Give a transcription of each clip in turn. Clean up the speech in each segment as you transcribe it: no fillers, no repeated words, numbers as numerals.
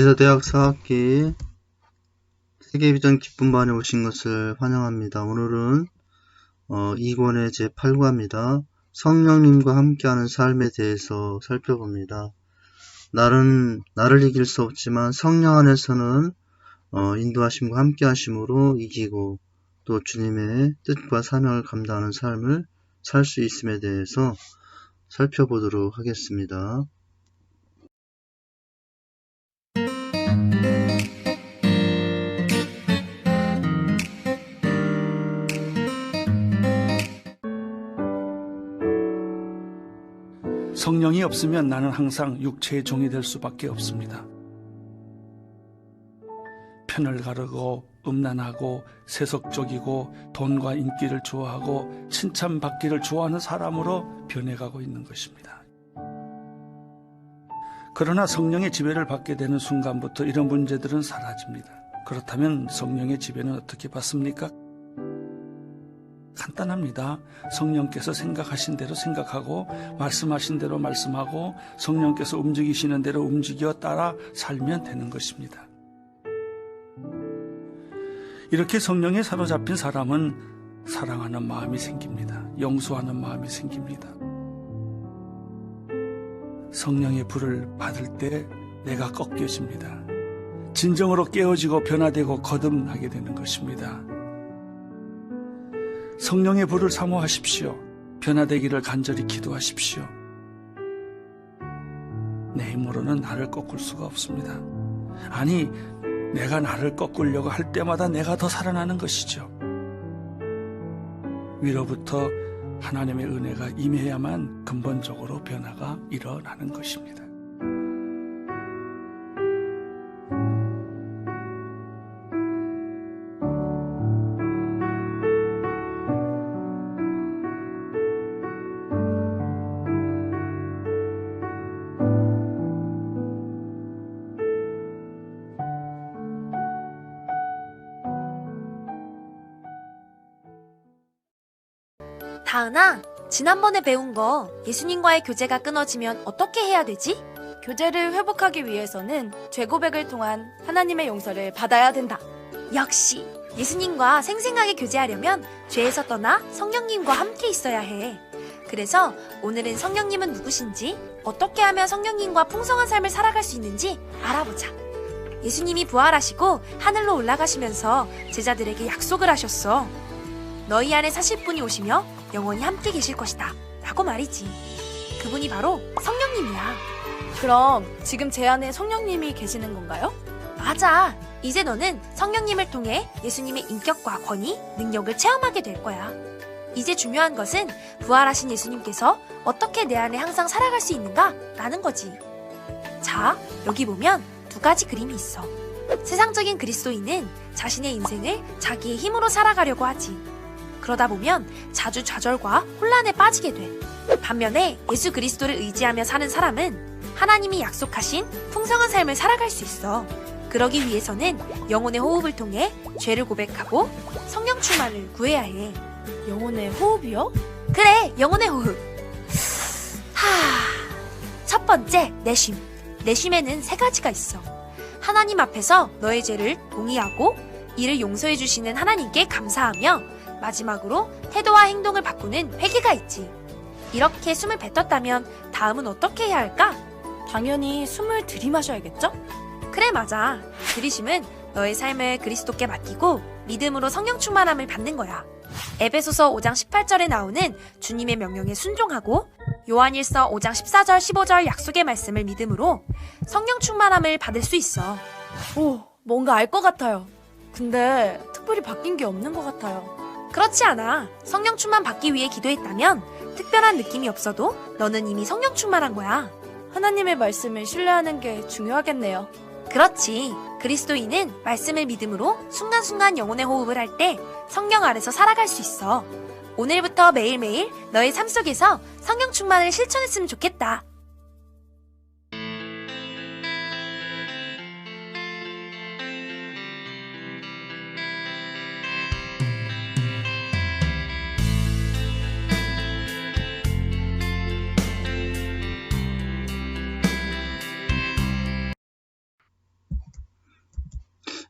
기사대학 4학기 세계비전 기쁨반에 오신 것을 환영합니다. 오늘은 2권의 제8과입니다. 성령님과 함께하는 삶에 대해서 살펴봅니다. 나를 이길 수 없지만 성령 안에서는 인도하심과 함께하심으로 이기고 또 주님의 뜻과 사명을 감당하는 삶을 살 수 있음에 대해서 살펴보도록 하겠습니다. 성령이 없으면 나는 항상 육체의 종이 될 수밖에 없습니다. 편을 가르고 음란하고 세속적이고 돈과 인기를 좋아하고 칭찬받기를 좋아하는 사람으로 변해가고 있는 것입니다. 그러나 성령의 지배를 받게 되는 순간부터 이런 문제들은 사라집니다. 그렇다면 성령의 지배는 어떻게 받습니까? 간단합니다. 성령께서 생각하신 대로 생각하고 말씀하신 대로 말씀하고 성령께서 움직이시는 대로 움직여 따라 살면 되는 것입니다. 이렇게 성령에 사로잡힌 사람은 사랑하는 마음이 생깁니다. 용서하는 마음이 생깁니다. 성령의 불을 받을 때 내가 꺾여집니다. 진정으로 깨어지고 변화되고 거듭나게 되는 것입니다. 성령의 불을 사모하십시오. 변화되기를 간절히 기도하십시오. 내 힘으로는 나를 꺾을 수가 없습니다. 아니, 내가 나를 꺾으려고 할 때마다 내가 더 살아나는 것이죠. 위로부터 하나님의 은혜가 임해야만 근본적으로 변화가 일어나는 것입니다. 다은아, 지난번에 배운 거 예수님과의 교제가 끊어지면 어떻게 해야 되지? 교제를 회복하기 위해서는 죄 고백을 통한 하나님의 용서를 받아야 된다. 역시 예수님과 생생하게 교제하려면 죄에서 떠나 성령님과 함께 있어야 해. 그래서 오늘은 성령님은 누구신지, 어떻게 하면 성령님과 풍성한 삶을 살아갈 수 있는지 알아보자. 예수님이 부활하시고 하늘로 올라가시면서 제자들에게 약속을 하셨어. 너희 안에 사실 분이 오시며 영원히 함께 계실 것이다 라고 말이지. 그분이 바로 성령님이야. 그럼 지금 제 안에 성령님이 계시는 건가요? 맞아. 이제 너는 성령님을 통해 예수님의 인격과 권위, 능력을 체험하게 될 거야. 이제 중요한 것은 부활하신 예수님께서 어떻게 내 안에 항상 살아갈 수 있는가 라는 거지. 자, 여기 보면 두 가지 그림이 있어. 세상적인 그리스도인은 자신의 인생을 자기의 힘으로 살아가려고 하지. 그러다 보면 자주 좌절과 혼란에 빠지게 돼. 반면에 예수 그리스도를 의지하며 사는 사람은 하나님이 약속하신 풍성한 삶을 살아갈 수 있어. 그러기 위해서는 영혼의 호흡을 통해 죄를 고백하고 성령 충만을 구해야 해. 영혼의 호흡이요? 그래, 영혼의 호흡. 첫 번째, 내쉼. 내쉼에는 세 가지가 있어. 하나님 앞에서 너의 죄를 동의하고 이를 용서해 주시는 하나님께 감사하며 마지막으로 태도와 행동을 바꾸는 회개가 있지. 이렇게 숨을 뱉었다면 다음은 어떻게 해야 할까? 당연히 숨을 들이마셔야겠죠? 그래, 맞아. 들이심은 너의 삶을 그리스도께 맡기고 믿음으로 성령 충만함을 받는 거야. 에베소서 5장 18절에 나오는 주님의 명령에 순종하고 요한일서 5장 14절 15절 약속의 말씀을 믿음으로 성령 충만함을 받을 수 있어. 오, 뭔가 알 것 같아요. 근데 특별히 바뀐 게 없는 것 같아요. 그렇지 않아. 성령 충만 받기 위해 기도했다면 특별한 느낌이 없어도 너는 이미 성령 충만한 거야. 하나님의 말씀을 신뢰하는 게 중요하겠네요. 그렇지. 그리스도인은 말씀을 믿음으로 순간순간 영혼의 호흡을 할 때 성령 아래서 살아갈 수 있어. 오늘부터 매일매일 너의 삶 속에서 성령 충만을 실천했으면 좋겠다.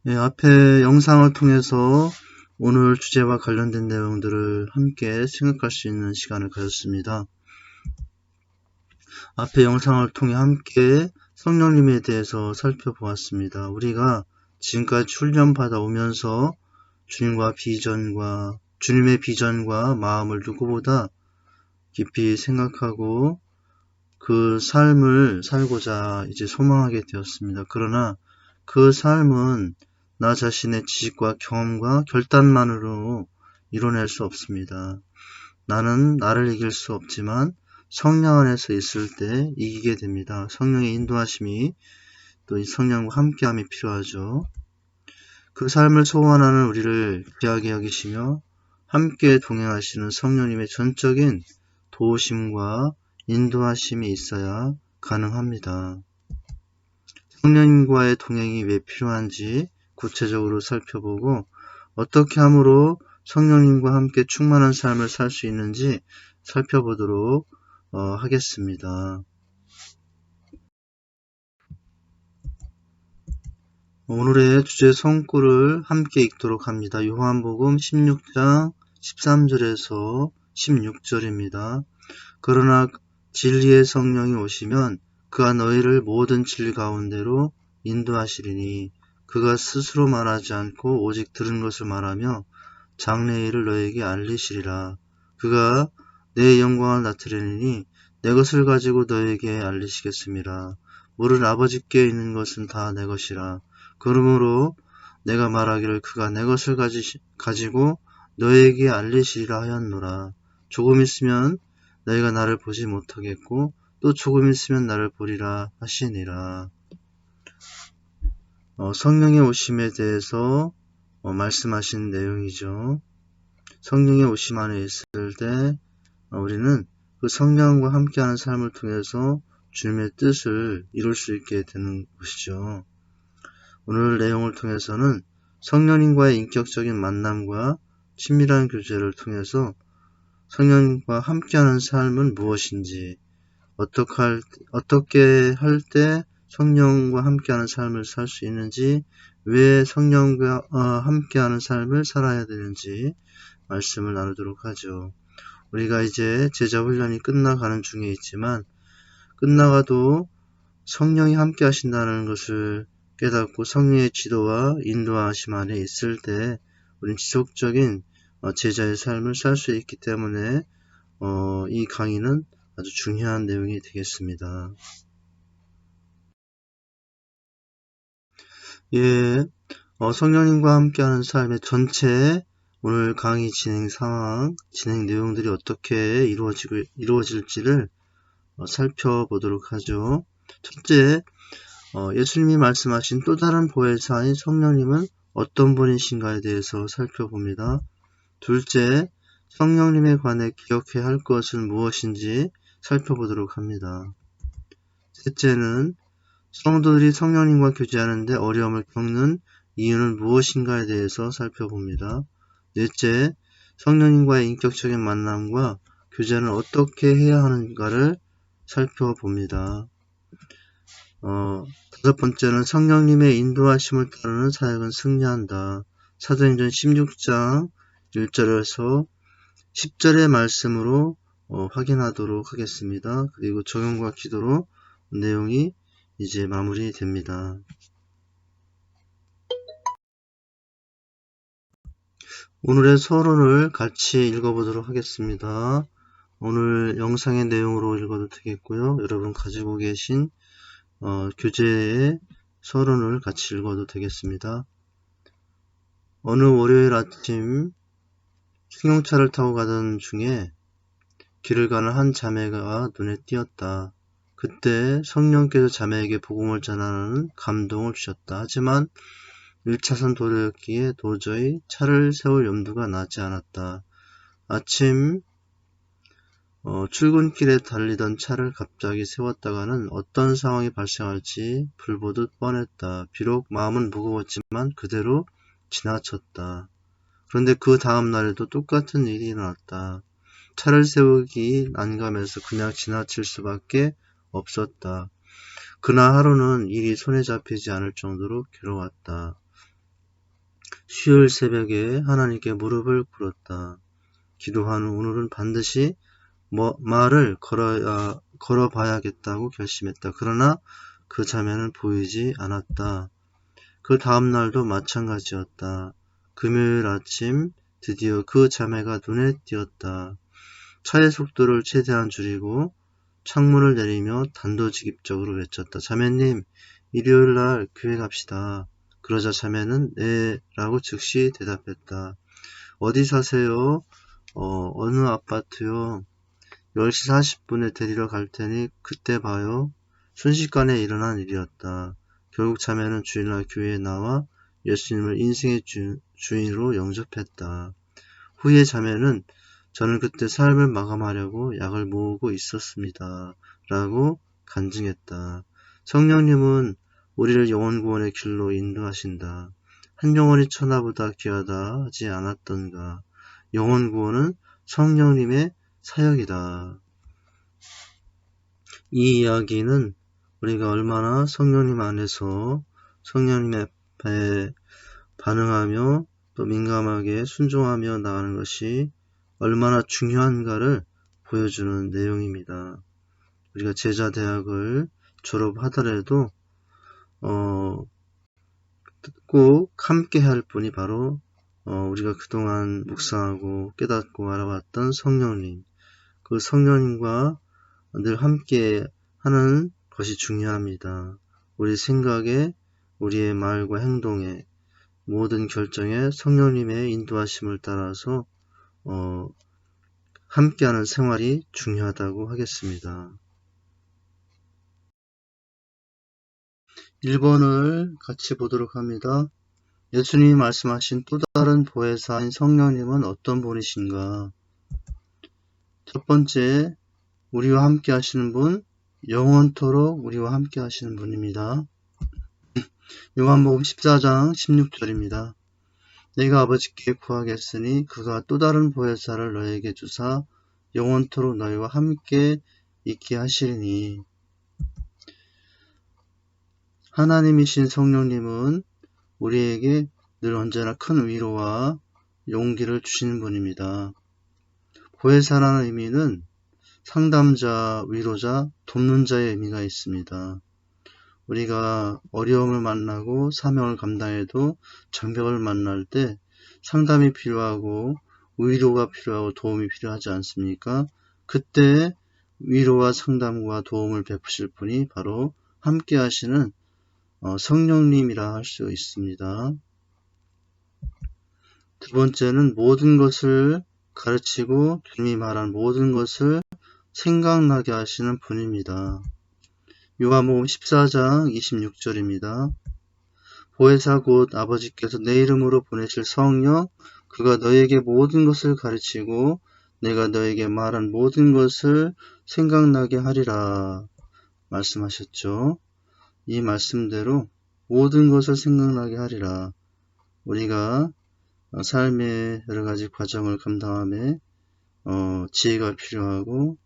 예, 앞에 영상을 통해서 오늘 주제와 관련된 내용들을 함께 생각할 수 있는 시간을 가졌습니다. 앞에 영상을 통해 함께 성령님에 대해서 살펴보았습니다. 우리가 지금까지 훈련받아 오면서 주님의 비전과 마음을 누구보다 깊이 생각하고 그 삶을 살고자 이제 소망하게 되었습니다. 그러나 그 삶은 나 자신의 지식과 경험과 결단만으로 이뤄낼 수 없습니다. 나는 나를 이길 수 없지만 성령 안에서 있을 때 이기게 됩니다. 성령의 인도하심이 또 이 성령과 함께함이 필요하죠. 그 삶을 소원하는 우리를 귀하게 여기시며 함께 동행하시는 성령님의 전적인 도우심과 인도하심이 있어야 가능합니다. 성령님과의 동행이 왜 필요한지 구체적으로 살펴보고 어떻게 함으로 성령님과 함께 충만한 삶을 살 수 있는지 살펴보도록 하겠습니다. 오늘의 주제 성구를 함께 읽도록 합니다. 요한복음 16장 13절에서 16절입니다. 그러나 진리의 성령이 오시면 그가 너희를 모든 진리 가운데로 인도하시리니 그가 스스로 말하지 않고 오직 들은 것을 말하며 장래의 일을 너희에게 알리시리라. 그가 내 영광을 나타내리니 내 것을 가지고 너희에게 알리시겠습니다. 모든 아버지께 있는 것은 다 내 것이라. 그러므로 내가 말하기를 그가 내 것을 가지고 너희에게 알리시리라 하였노라. 조금 있으면 너희가 나를 보지 못하겠고 또 조금 있으면 나를 보리라 하시니라. 성령의 오심에 대해서 말씀하신 내용이죠. 성령의 오심 안에 있을 때 우리는 그 성령과 함께하는 삶을 통해서 주님의 뜻을 이룰 수 있게 되는 것이죠. 오늘 내용을 통해서는 성령님과의 인격적인 만남과 친밀한 교제를 통해서 성령님과 함께하는 삶은 무엇인지, 어떻게 할 때 성령과 함께하는 삶을 살 수 있는지, 왜 성령과 함께하는 삶을 살아야 되는지 말씀을 나누도록 하죠. 우리가 이제 제자 훈련이 끝나가는 중에 있지만 끝나가도 성령이 함께 하신다는 것을 깨닫고 성령의 지도와 인도하심 안에 있을 때 우리는 지속적인 제자의 삶을 살 수 있기 때문에 이 강의는 아주 중요한 내용이 되겠습니다. 예, 성령님과 함께하는 삶의 전체 오늘 강의 진행 상황, 진행 내용들이 어떻게 이루어질지를 살펴보도록 하죠. 첫째, 예수님이 말씀하신 또 다른 보혜사인 성령님은 어떤 분이신가에 대해서 살펴봅니다. 둘째, 성령님에 관해 기억해야 할 것은 무엇인지 살펴보도록 합니다. 셋째는 성도들이 성령님과 교제하는데 어려움을 겪는 이유는 무엇인가에 대해서 살펴봅니다. 넷째, 성령님과의 인격적인 만남과 교제는 어떻게 해야 하는가를 살펴봅니다. 다섯 번째는 성령님의 인도하심을 따르는 사역은 승리한다. 사도행전 16장 1절에서 10절의 말씀으로 확인하도록 하겠습니다. 그리고 적용과 기도로 내용이 이제 마무리됩니다. 오늘의 서론을 같이 읽어보도록 하겠습니다. 오늘 영상의 내용으로 읽어도 되겠고요. 여러분 가지고 계신 교재의 서론을 같이 읽어도 되겠습니다. 어느 월요일 아침 승용차를 타고 가던 중에 길을 가는 한 자매가 눈에 띄었다. 그때 성령께서 자매에게 복음을 전하는 감동을 주셨다. 하지만 1차선 도로였기에 도저히 차를 세울 염두가 나지 않았다. 아침 출근길에 달리던 차를 갑자기 세웠다가는 어떤 상황이 발생할지 불보듯 뻔했다. 비록 마음은 무거웠지만 그대로 지나쳤다. 그런데 그 다음 날에도 똑같은 일이 일어났다. 차를 세우기 난감해서 그냥 지나칠 수밖에 없었다. 그날 하루는 일이 손에 잡히지 않을 정도로 괴로웠다. 수요일 새벽에 하나님께 무릎을 꿇었다. 기도한 후 오늘은 반드시 말을 걸어봐야겠다고 결심했다. 그러나 그 자매는 보이지 않았다. 그 다음 날도 마찬가지였다. 금요일 아침 드디어 그 자매가 눈에 띄었다. 차의 속도를 최대한 줄이고 창문을 내리며 단도직입적으로 외쳤다. 자매님, 일요일 날 교회 갑시다. 그러자 자매는 네 라고 즉시 대답했다. 어디 사세요? 어느 아파트요? 10시 40분에 데리러 갈 테니 그때 봐요. 순식간에 일어난 일이었다. 결국 자매는 주일날 교회에 나와 예수님을 인생의 주인으로 영접했다. 후에 자매는 저는 그때 삶을 마감하려고 약을 모으고 있었습니다. 라고 간증했다. 성령님은 우리를 영혼 구원의 길로 인도하신다. 한 영혼이 천하보다 귀하다 하지 않았던가. 영혼 구원은 성령님의 사역이다. 이 이야기는 우리가 얼마나 성령님 안에서 성령님의 배에 반응하며 또 민감하게 순종하며 나가는 것이 얼마나 중요한가를 보여주는 내용입니다. 우리가 제자대학을 졸업하더라도 꼭 함께 할 분이 바로 우리가 그동안 묵상하고 깨닫고 알아왔던 성령님, 그 성령님과 늘 함께 하는 것이 중요합니다. 우리 생각에, 우리의 말과 행동에, 모든 결정에 성령님의 인도하심을 따라서 함께하는 생활이 중요하다고 하겠습니다. 1번을 같이 보도록 합니다. 예수님이 말씀하신 또 다른 보혜사인 성령님은 어떤 분이신가? 첫 번째, 우리와 함께 하시는 분, 영원토록 우리와 함께 하시는 분입니다. 요한복음 14장 16절입니다. 내가 아버지께 구하겠으니 그가 또 다른 보혜사를 너에게 주사 영원토록 너희와 함께 있게 하시리니. 하나님이신 성령님은 우리에게 늘 언제나 큰 위로와 용기를 주시는 분입니다. 보혜사라는 의미는 상담자, 위로자, 돕는 자의 의미가 있습니다. 우리가 어려움을 만나고 사명을 감당해도 장벽을 만날 때 상담이 필요하고 위로가 필요하고 도움이 필요하지 않습니까? 그때 위로와 상담과 도움을 베푸실 분이 바로 함께 하시는 성령님이라 할 수 있습니다. 두 번째는 모든 것을 가르치고 주님이 말한 모든 것을 생각나게 하시는 분입니다. 요한복음 14장 26절입니다. 보혜사 곧 아버지께서 내 이름으로 보내실 성령, 그가 너에게 모든 것을 가르치고 내가 너에게 말한 모든 것을 생각나게 하리라 말씀하셨죠. 이 말씀대로 모든 것을 생각나게 하리라. 우리가 삶의 여러 가지 과정을 감당함에 지혜가 필요하고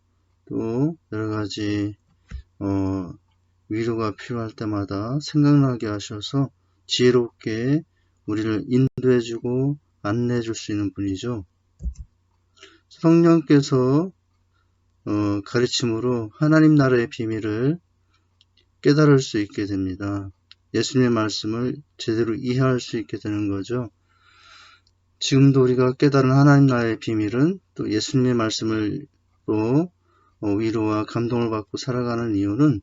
또 여러 가지 위로가 필요할 때마다 생각나게 하셔서 지혜롭게 우리를 인도해주고 안내해줄 수 있는 분이죠. 성령께서 가르침으로 하나님 나라의 비밀을 깨달을 수 있게 됩니다. 예수님의 말씀을 제대로 이해할 수 있게 되는 거죠. 지금도 우리가 깨달은 하나님 나라의 비밀은 또 예수님의 말씀을 또 위로와 감동을 받고 살아가는 이유는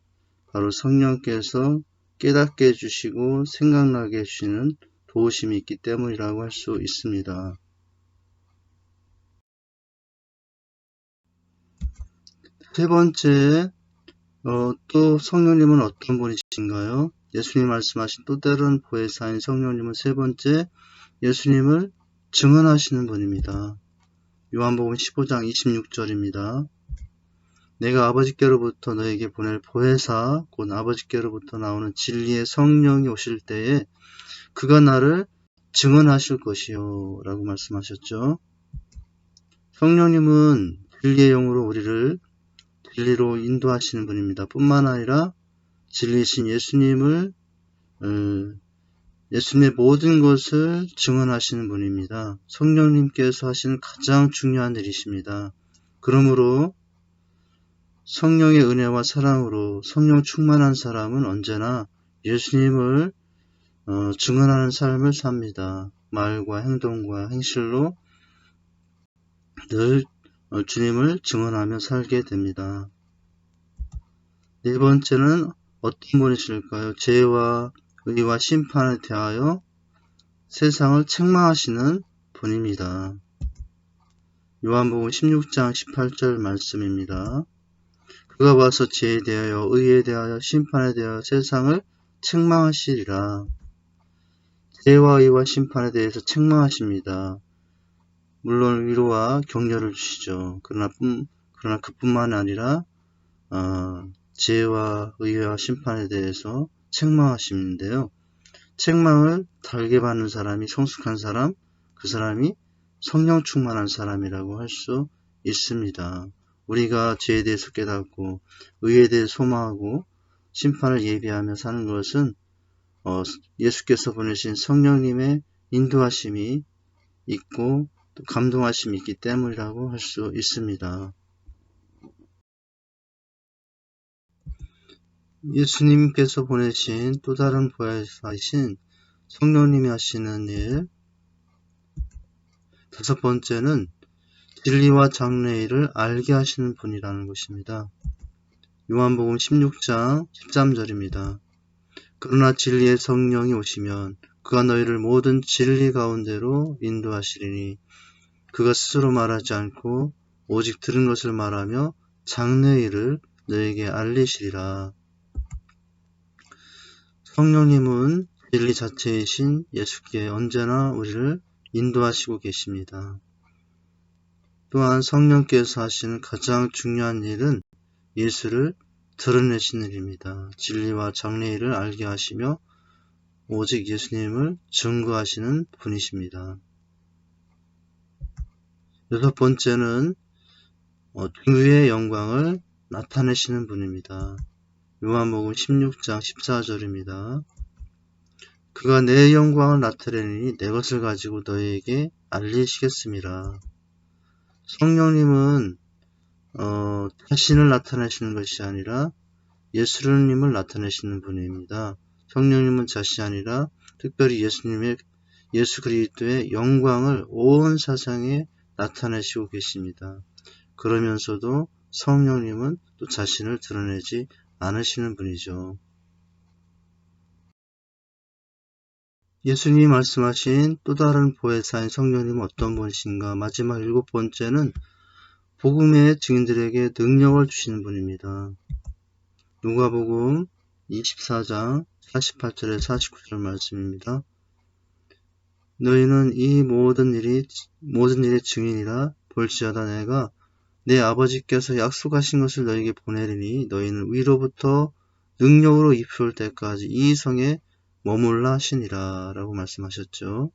바로 성령께서 깨닫게 해주시고 생각나게 해주시는 도우심이 있기 때문이라고 할 수 있습니다. 세 번째, 또 성령님은 어떤 분이신가요? 예수님 말씀하신 또 다른 보혜사인 성령님은 세 번째, 예수님을 증언하시는 분입니다. 요한복음 15장 26절입니다. 내가 아버지께로부터 너에게 보낼 보혜사 곧 아버지께로부터 나오는 진리의 성령이 오실 때에 그가 나를 증언하실 것이요 라고 말씀하셨죠. 성령님은 진리의 영으로 우리를 진리로 인도하시는 분입니다. 뿐만 아니라 진리이신 예수님을 예수님의 모든 것을 증언하시는 분입니다. 성령님께서 하시는 가장 중요한 일이십니다. 그러므로 성령의 은혜와 사랑으로 성령 충만한 사람은 언제나 예수님을 증언하는 삶을 삽니다. 말과 행동과 행실로 늘 주님을 증언하며 살게 됩니다. 네 번째는 어떤 분이실까요? 죄와 의와 심판에 대하여 세상을 책망하시는 분입니다. 요한복음 16장 18절 말씀입니다. 그가 와서 죄에 대하여 의에 대하여 심판에 대하여 세상을 책망하시리라. 죄와 의와 심판에 대해서 책망하십니다. 물론 위로와 격려를 주시죠. 그러나 그뿐만 아니라 죄와 의와 심판에 대해서 책망하시는데요. 책망을 달게 받는 사람이 성숙한 사람, 그 사람이 성령 충만한 사람이라고 할 수 있습니다. 우리가 죄에 대해서 깨닫고 의에 대해 소망하고 심판을 예비하며 사는 것은 예수께서 보내신 성령님의 인도하심이 있고 또 감동하심이 있기 때문이라고 할 수 있습니다. 예수님께서 보내신 또 다른 보혜사이신 성령님이 하시는 일, 다섯 번째는 진리와 장래일을 알게 하시는 분이라는 것입니다. 요한복음 16장 13절입니다. 그러나 진리의 성령이 오시면 그가 너희를 모든 진리 가운데로 인도하시리니 그가 스스로 말하지 않고 오직 들은 것을 말하며 장래일을 너희에게 알리시리라. 성령님은 진리 자체이신 예수께 언제나 우리를 인도하시고 계십니다. 또한 성령께서 하시는 가장 중요한 일은 예수를 드러내시는 일입니다. 진리와 장래일을 알게 하시며 오직 예수님을 증거하시는 분이십니다. 여섯 번째는 주의 영광을 나타내시는 분입니다. 요한복음 16장 14절입니다. 그가 내 영광을 나타내니 내 것을 가지고 너희에게 알리시겠습니다. 성령님은 자신을 나타내시는 것이 아니라 예수님을 나타내시는 분입니다. 성령님은 자신이 아니라 특별히 예수 그리스도의 영광을 온 세상에 나타내시고 계십니다. 그러면서도 성령님은 또 자신을 드러내지 않으시는 분이죠. 예수님이 말씀하신 또 다른 보혜사인 성령님은 어떤 분이신가? 마지막 일곱 번째는 복음의 증인들에게 능력을 주시는 분입니다. 누가복음 24장 48절에 49절 말씀입니다. 너희는 이 모든 일의 증인이라 볼지어다 내가 내 아버지께서 약속하신 것을 너희에게 보내리니 너희는 위로부터 능력으로 입혀올 때까지 이 성에 머물라 하시니라 라고 말씀하셨죠.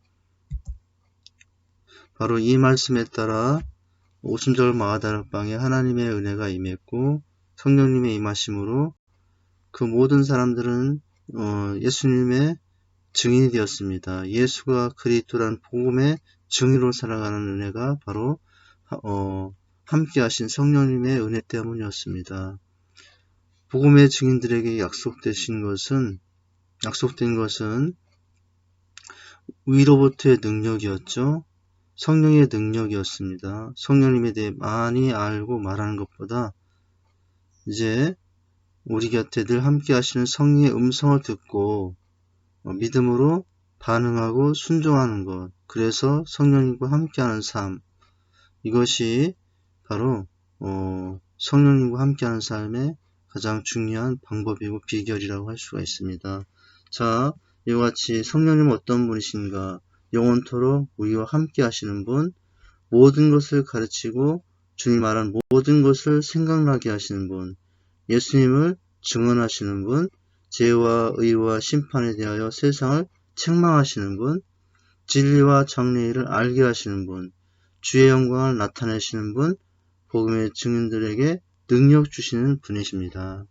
바로 이 말씀에 따라 오순절 마가다락방에 하나님의 은혜가 임했고 성령님의 임하심으로 그 모든 사람들은 예수님의 증인이 되었습니다. 예수가 그리스도란 복음의 증인으로 살아가는 은혜가 바로 함께 하신 성령님의 은혜 때문이었습니다. 복음의 증인들에게 약속된 것은 위로부터의 능력이었죠. 성령의 능력이었습니다. 성령님에 대해 많이 알고 말하는 것보다 이제 우리 곁에 늘 함께 하시는 성령의 음성을 듣고 믿음으로 반응하고 순종하는 것, 그래서 성령님과 함께하는 삶, 이것이 바로 성령님과 함께하는 삶의 가장 중요한 방법이고 비결이라고 할 수가 있습니다. 자, 이와 같이 성령님은 어떤 분이신가? 영원토록 우리와 함께 하시는 분, 모든 것을 가르치고 주님 말한 모든 것을 생각나게 하시는 분, 예수님을 증언하시는 분, 죄와 의와 심판에 대하여 세상을 책망하시는 분, 진리와 장래일을 알게 하시는 분, 주의 영광을 나타내시는 분, 복음의 증인들에게 능력 주시는 분이십니다.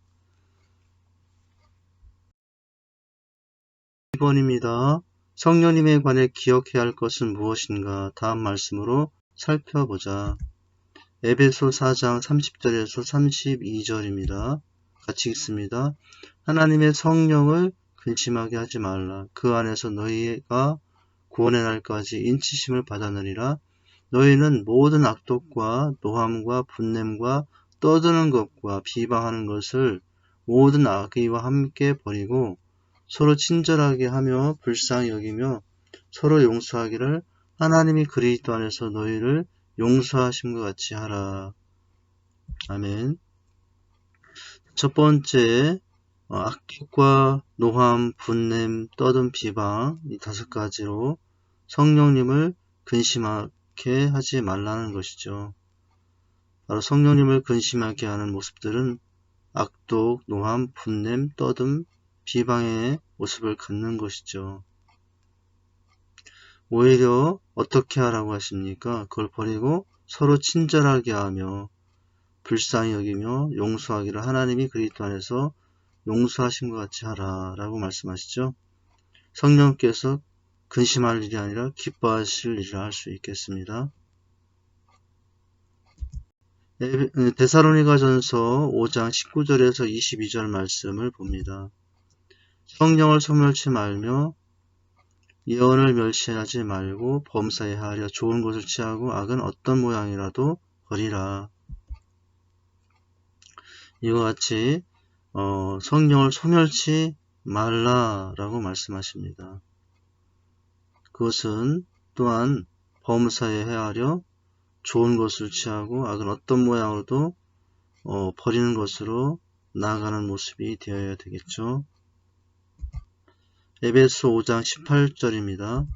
2번입니다. 성령님에 관해 기억해야 할 것은 무엇인가? 다음 말씀으로 살펴보자. 에베소 4장 30절에서 32절입니다. 같이 읽습니다. 하나님의 성령을 근심하게 하지 말라. 그 안에서 너희가 구원의 날까지 인치심을 받아느니라. 너희는 모든 악독과 노함과 분냄과 떠드는 것과 비방하는 것을 모든 악의와 함께 버리고 서로 친절하게 하며 불쌍히 여기며 서로 용서하기를 하나님이 그리스도 안에서 너희를 용서하신 것 같이 하라. 아멘. 첫 번째, 악독과 노함, 분냄, 떠든 비방 이 5가지로 성령님을 근심하게 하지 말라는 것이죠. 바로 성령님을 근심하게 하는 모습들은 악독, 노함, 분냄, 떠듬, 비방의 모습을 갖는 것이죠. 오히려 어떻게 하라고 하십니까? 그걸 버리고 서로 친절하게 하며 불쌍히 여기며 용서하기를 하나님이 그리스도 안에서 용서하신 것 같이 하라 라고 말씀하시죠. 성령께서 근심할 일이 아니라 기뻐하실 일을 할 수 있겠습니다. 데살로니가전서 5장 19절에서 22절 말씀을 봅니다. 성령을 소멸치 말며 예언을 멸시하지 말고 범사에 하려 좋은 것을 취하고 악은 어떤 모양이라도 버리라. 이와 같이 성령을 소멸치 말라라고 말씀하십니다. 그것은 또한 범사에 헤아려 좋은 것을 취하고 악은 어떤 모양으로도 버리는 것으로 나아가는 모습이 되어야 되겠죠. 에베소 5장 18절입니다.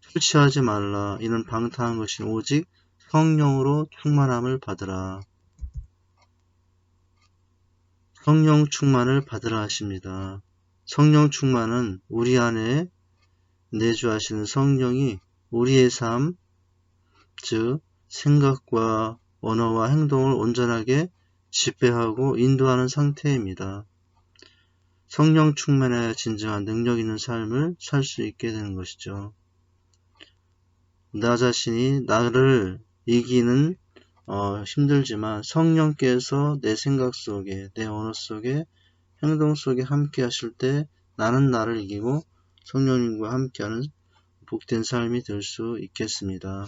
술 취하지 말라. 이는 방탕한 것이 오직 성령으로 충만함을 받으라. 성령 충만을 받으라 하십니다. 성령 충만은 우리 안에 내주하시는 성령이 우리의 삶, 즉 생각과 언어와 행동을 온전하게 지배하고 인도하는 상태입니다. 성령 충만해야 진정한 능력 있는 삶을 살 수 있게 되는 것이죠. 나 자신이 나를 이기는 힘들지만 성령께서 내 생각 속에, 내 언어 속에, 행동 속에 함께 하실 때 나는 나를 이기고 성령님과 함께하는 복된 삶이 될 수 있겠습니다.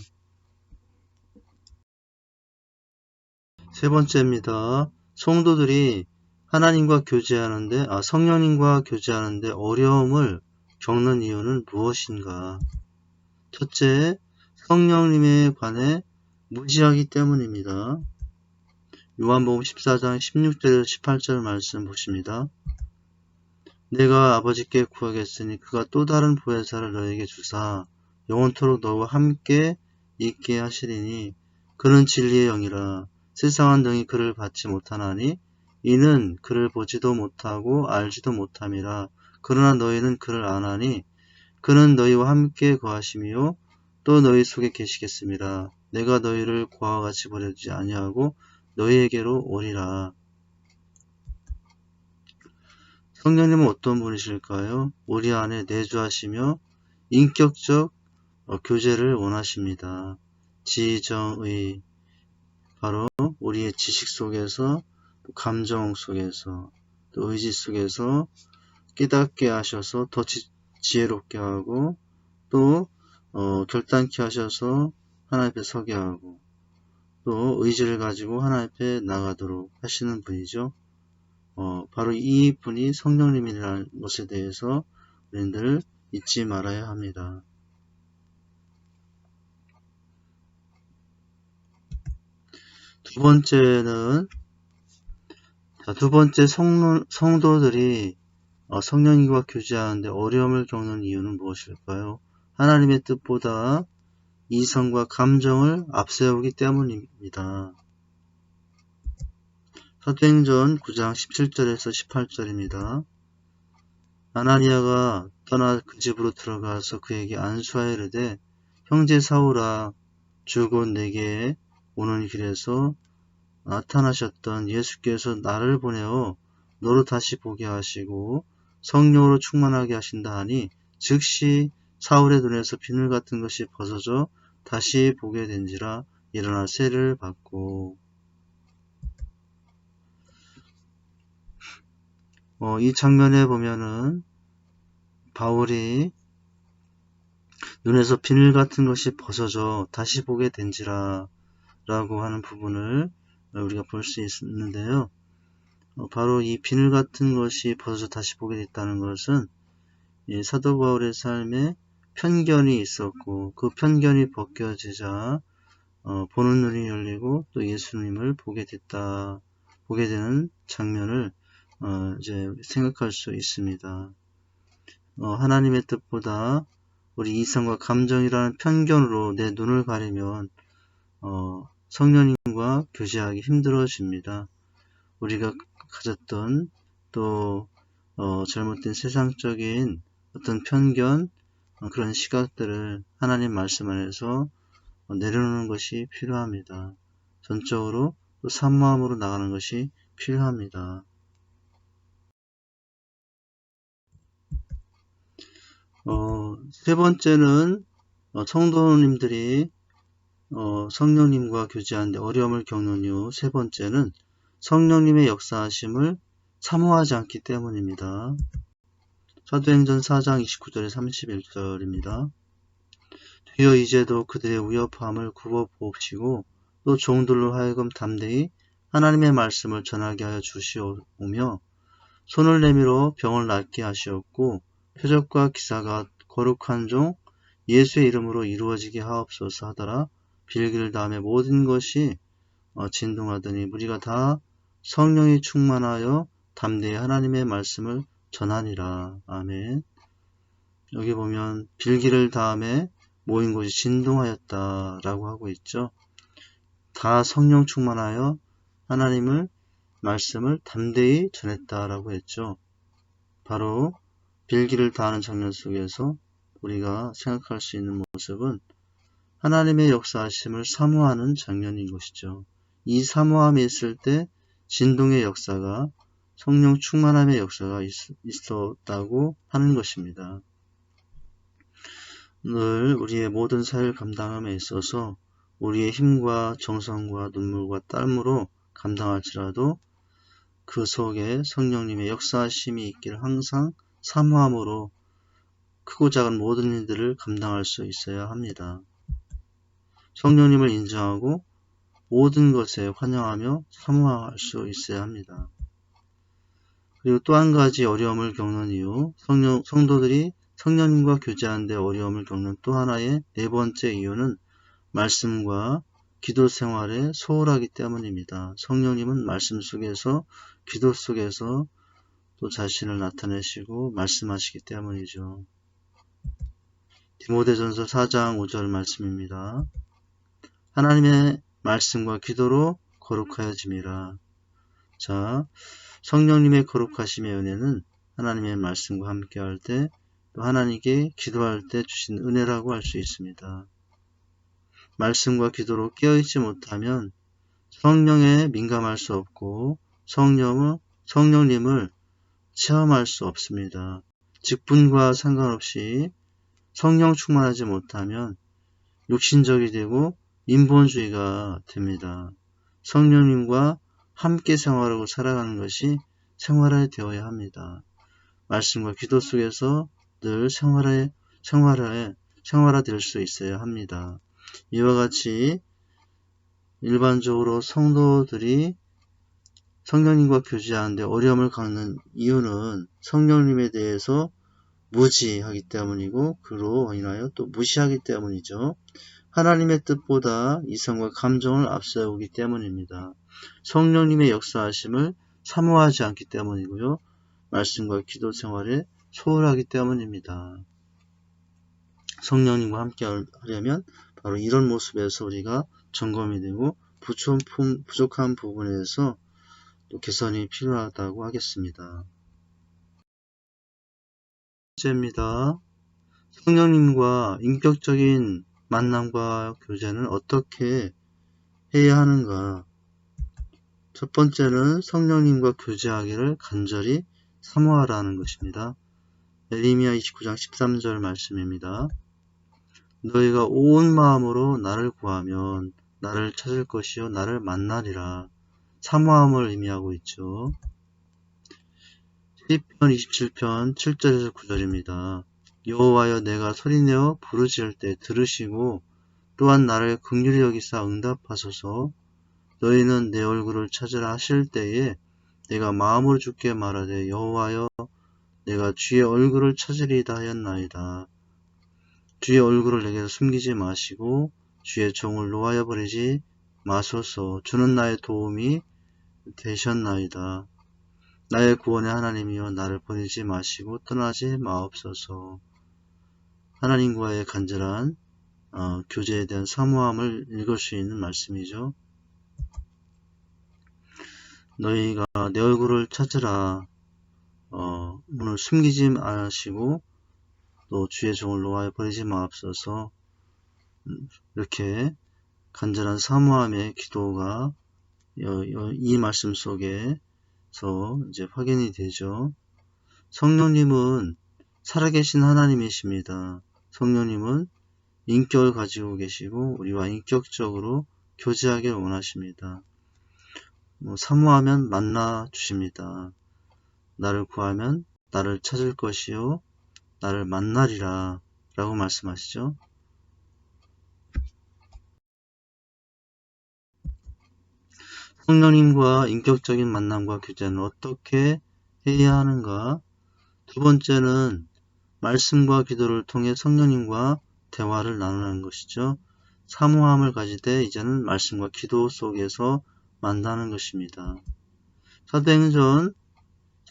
세 번째입니다. 성도들이 하나님과 교제하는데, 성령님과 교제하는데 어려움을 겪는 이유는 무엇인가? 첫째, 성령님에 관해 무지하기 때문입니다. 요한복음 14장 16절에서 18절 말씀 보십니다. 내가 아버지께 구하겠으니 그가 또 다른 보혜사를 너에게 주사 영원토록 너와 함께 있게 하시리니 그는 진리의 영이라. 세상은 능히 그를 받지 못하나니 이는 그를 보지도 못하고 알지도 못함이라. 그러나 너희는 그를 아나니 그는 너희와 함께 거하시며 또 너희 속에 계시겠습니다. 내가 너희를 고아와 같이 버려두지 아니하고 너희에게로 오리라. 성령님은 어떤 분이실까요? 우리 안에 내주하시며 인격적 교제를 원하십니다. 지정의, 바로 우리의 지식 속에서, 감정 속에서, 또 의지 속에서 깨닫게 하셔서 더 지혜롭게 하고, 또 결단케 하셔서 하나님 앞에 서게 하고, 또 의지를 가지고 하나님 앞에 나가도록 하시는 분이죠. 바로 이 분이 성령님이라는 것에 대해서 우리들 잊지 말아야 합니다. 두 번째 성도들이 성령님과 교제하는데 어려움을 겪는 이유는 무엇일까요? 하나님의 뜻보다 이성과 감정을 앞세우기 때문입니다. 사도행전 9장 17절에서 18절입니다. 아나니아가 떠나 그 집으로 들어가서 그에게 안수하여 이르되 형제 사울아, 주 곧 내게 오는 길에서 나타나셨던 예수께서 나를 보내어 너로 다시 보게 하시고 성령으로 충만하게 하신다 하니 즉시 사울의 눈에서 비늘 같은 것이 벗어져 다시 보게 된지라 일어나 세를 받고. 이 장면에 보면은 바울이 눈에서 비늘 같은 것이 벗어져 다시 보게 된지라 라고 하는 부분을 우리가 볼 수 있는데요. 바로 이 비늘 같은 것이 벗어져 다시 보게 됐다는 것은 사도 바울의 삶에 편견이 있었고 그 편견이 벗겨지자 보는 눈이 열리고 또 예수님을 보게 되는 장면을 이제 생각할 수 있습니다. 하나님의 뜻보다 우리 이성과 감정이라는 편견으로 내 눈을 가리면 성령님과 교제하기 힘들어집니다. 우리가 가졌던 또 잘못된 세상적인 어떤 편견, 그런 시각들을 하나님 말씀 안에서 내려놓는 것이 필요합니다. 전적으로 또 사모함으로 나가는 것이 필요합니다. 세 번째는 성도님들이 성령님과 교제하는데 어려움을 겪는 이유 세 번째는 성령님의 역사하심을 사모하지 않기 때문입니다. 사도행전 4장 29절에 31절입니다. 주여 이제도 그들의 위협함을 굽어봅시고 또 종들로 하여금 담대히 하나님의 말씀을 전하게 하여 주시오며 손을 내밀어 병을 낫게 하시었고 표적과 기사가 거룩한 종 예수의 이름으로 이루어지게 하옵소서 하더라. 빌기를 다음에 모든 것이 진동하더니 무리가 다 성령이 충만하여 담대히 하나님의 말씀을 전하니라. 아멘. 여기 보면 빌기를 다음에 모인 곳이 진동하였다라고 하고 있죠. 다 성령 충만하여 하나님을 말씀을 담대히 전했다라고 했죠. 바로 빌기를 다하는 장면 속에서 우리가 생각할 수 있는 모습은 하나님의 역사하심을 사모하는 장면인 것이죠. 이 사모함이 있을 때 진동의 역사가 성령 충만함의 역사가 있었다고 하는 것입니다. 늘 우리의 모든 사역을 감당함에 있어서 우리의 힘과 정성과 눈물과 땀으로 감당할지라도 그 속에 성령님의 역사하심이 있기를 항상 사모함으로 크고 작은 모든 일들을 감당할 수 있어야 합니다. 성령님을 인정하고 모든 것에 환영하며 사모할 수 있어야 합니다. 그리고 또 한 가지 어려움을 겪는 이유, 성도들이 성령님과 교제하는데 어려움을 겪는 또 하나의 네 번째 이유는 말씀과 기도 생활에 소홀하기 때문입니다. 성령님은 말씀 속에서 기도 속에서 또 자신을 나타내시고 말씀하시기 때문이죠. 디모데전서 4장 5절 말씀입니다. 하나님의 말씀과 기도로 거룩하여짐이라. 자, 성령님의 거룩하심의 은혜는 하나님의 말씀과 함께할 때 또 하나님께 기도할 때 주신 은혜라고 할 수 있습니다. 말씀과 기도로 깨어있지 못하면 성령에 민감할 수 없고 성령님을 체험할 수 없습니다. 직분과 상관없이 성령 충만하지 못하면 육신적이 되고 인본주의가 됩니다. 성령님과 함께 생활하고 살아가는 것이 생활화되어야 합니다. 말씀과 기도 속에서 늘 생활화될 수 있어야 합니다. 이와 같이 일반적으로 성도들이 성령님과 교제하는데 어려움을 겪는 이유는 성령님에 대해서 무지하기 때문이고 그로 인하여 또 무시하기 때문이죠. 하나님의 뜻보다 이성과 감정을 앞세우기 때문입니다. 성령님의 역사하심을 사모하지 않기 때문이고요. 말씀과 기도 생활에 소홀하기 때문입니다. 성령님과 함께 하려면 바로 이런 모습에서 우리가 점검이 되고 부족한 부분에서 또 개선이 필요하다고 하겠습니다. 번째입니다. 성령님과 인격적인 만남과 교제는 어떻게 해야 하는가? 첫 번째는 성령님과 교제하기를 간절히 사모하라는 것입니다. 에레미야 29장 13절 말씀입니다. 너희가 온 마음으로 나를 구하면 나를 찾을 것이요 나를 만나리라. 사모함을 의미하고 있죠. 시편 27편 7절에서 9절입니다. 여호와여 내가 소리내어 부르짖을 때 들으시고 또한 나를 긍휼히 여기사 응답하소서. 너희는 내 얼굴을 찾으라 하실 때에 내가 마음으로 주께 말하되 여호와여 내가 주의 얼굴을 찾으리이다 하였나이다. 주의 얼굴을 내게서 숨기지 마시고 주의 종을 노하여 버리지 마소서. 주는 나의 도움이 되셨나이다. 나의 구원의 하나님이여 나를 버리지 마시고 떠나지 마옵소서. 하나님과의 간절한 교제에 대한 사모함을 읽을 수 있는 말씀이죠. 너희가 내 얼굴을 찾으라. 문을 숨기지 마시고 또 주의 종을 노하여 버리지 마옵소서. 이렇게 간절한 사모함의 기도가 이 말씀 속에서 이제 확인이 되죠. 성령님은 살아계신 하나님이십니다. 성령님은 인격을 가지고 계시고 우리와 인격적으로 교제하길 원하십니다. 사모하면 만나 주십니다. 나를 구하면 나를 찾을 것이요 나를 만나리라 라고 말씀하시죠. 성령님과 인격적인 만남과 교제는 어떻게 해야 하는가? 두 번째는 말씀과 기도를 통해 성령님과 대화를 나누는 것이죠. 사모함을 가질 때 이제는 말씀과 기도 속에서 만나는 것입니다. 사도행전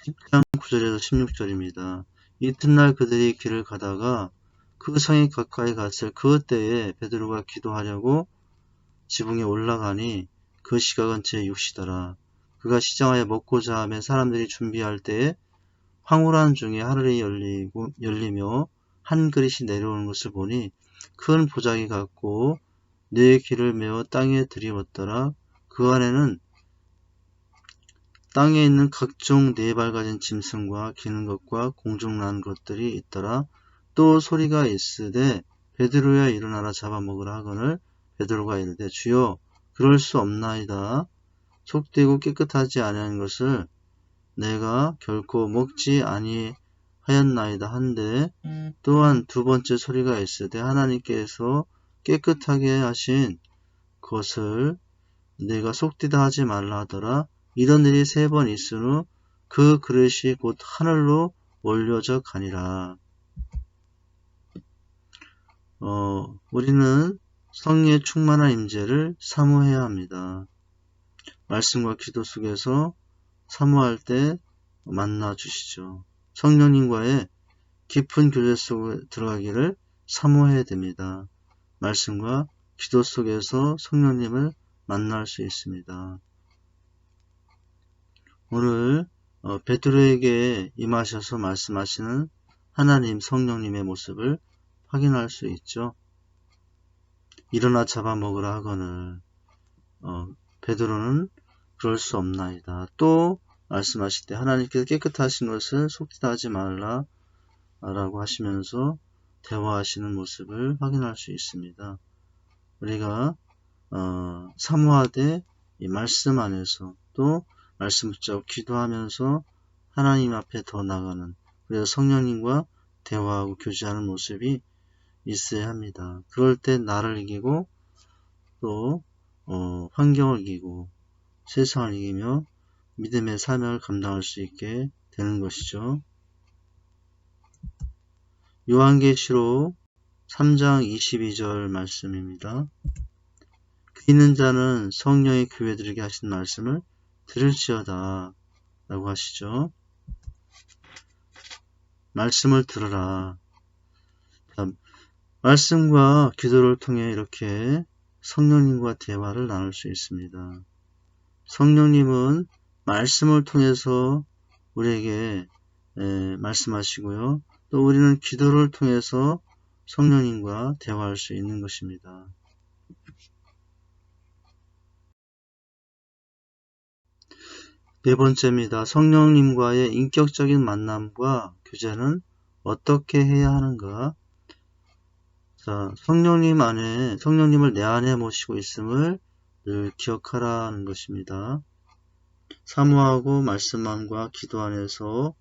10장 9절에서 16절입니다. 이튿날 그들이 길을 가다가 그 성에 가까이 갔을 그 때에 베드로가 기도하려고 지붕에 올라가니 그 시각은 제6시더라. 그가 시장하여 먹고자 하며 사람들이 준비할 때에 황홀한 중에 하늘이 열리며 한 그릇이 내려오는 것을 보니 큰 보자기 같고 네 귀를 메어 땅에 들이웠더라. 그 안에는 땅에 있는 각종 네 발 가진 짐승과 기는 것과 공중 난 것들이 있더라. 또 소리가 있으되 베드로야 일어나라 잡아먹으라 하거늘 베드로가 이르되 주여 그럴 수 없나이다. 속되고 깨끗하지 아니한 것을 내가 결코 먹지 아니하였나이다 한데 또한 두 번째 소리가 있으되 하나님께서 깨끗하게 하신 것을 내가 속되다 하지 말라 하더라. 이런 일이 3번 있은 후 그 그릇이 곧 하늘로 올려져 가니라. 우리는 성령의 충만한 임재를 사모해야 합니다. 말씀과 기도 속에서 사모할 때 만나 주시죠. 성령님과의 깊은 교제 속에 들어가기를 사모해야 됩니다. 말씀과 기도 속에서 성령님을 만날 수 있습니다. 오늘 베드로에게 임하셔서 말씀하시는 하나님 성령님의 모습을 확인할 수 있죠. 일어나 잡아먹으라 하거늘 베드로는 그럴 수 없나이다. 또 말씀하실 때 하나님께서 깨끗하신 것을 속되다 하지 말라 라고 하시면서 대화하시는 모습을 확인할 수 있습니다. 우리가 사모하되 이 말씀 안에서 또 말씀 붙잡고 기도하면서 하나님 앞에 더 나가는 그래서 성령님과 대화하고 교제하는 모습이 있어야 합니다. 그럴 때 나를 이기고 또 환경을 이기고 세상을 이기며 믿음의 사명을 감당할 수 있게 되는 것이죠. 요한계시록 3장 22절 말씀입니다. 귀 있는 자는 성령의 교회들에게 하신 말씀을 들을지어다 라고 하시죠. 말씀을 들으라. 말씀과 기도를 통해 이렇게 성령님과 대화를 나눌 수 있습니다. 성령님은 말씀을 통해서 우리에게 말씀하시고요. 또 우리는 기도를 통해서 성령님과 대화할 수 있는 것입니다. 네 번째입니다. 성령님과의 인격적인 만남과 교제는 어떻게 해야 하는가? 자, 성령님을 내 안에 모시고 있음을 늘 기억하라는 것입니다. 사모하고 말씀함과 기도 안에서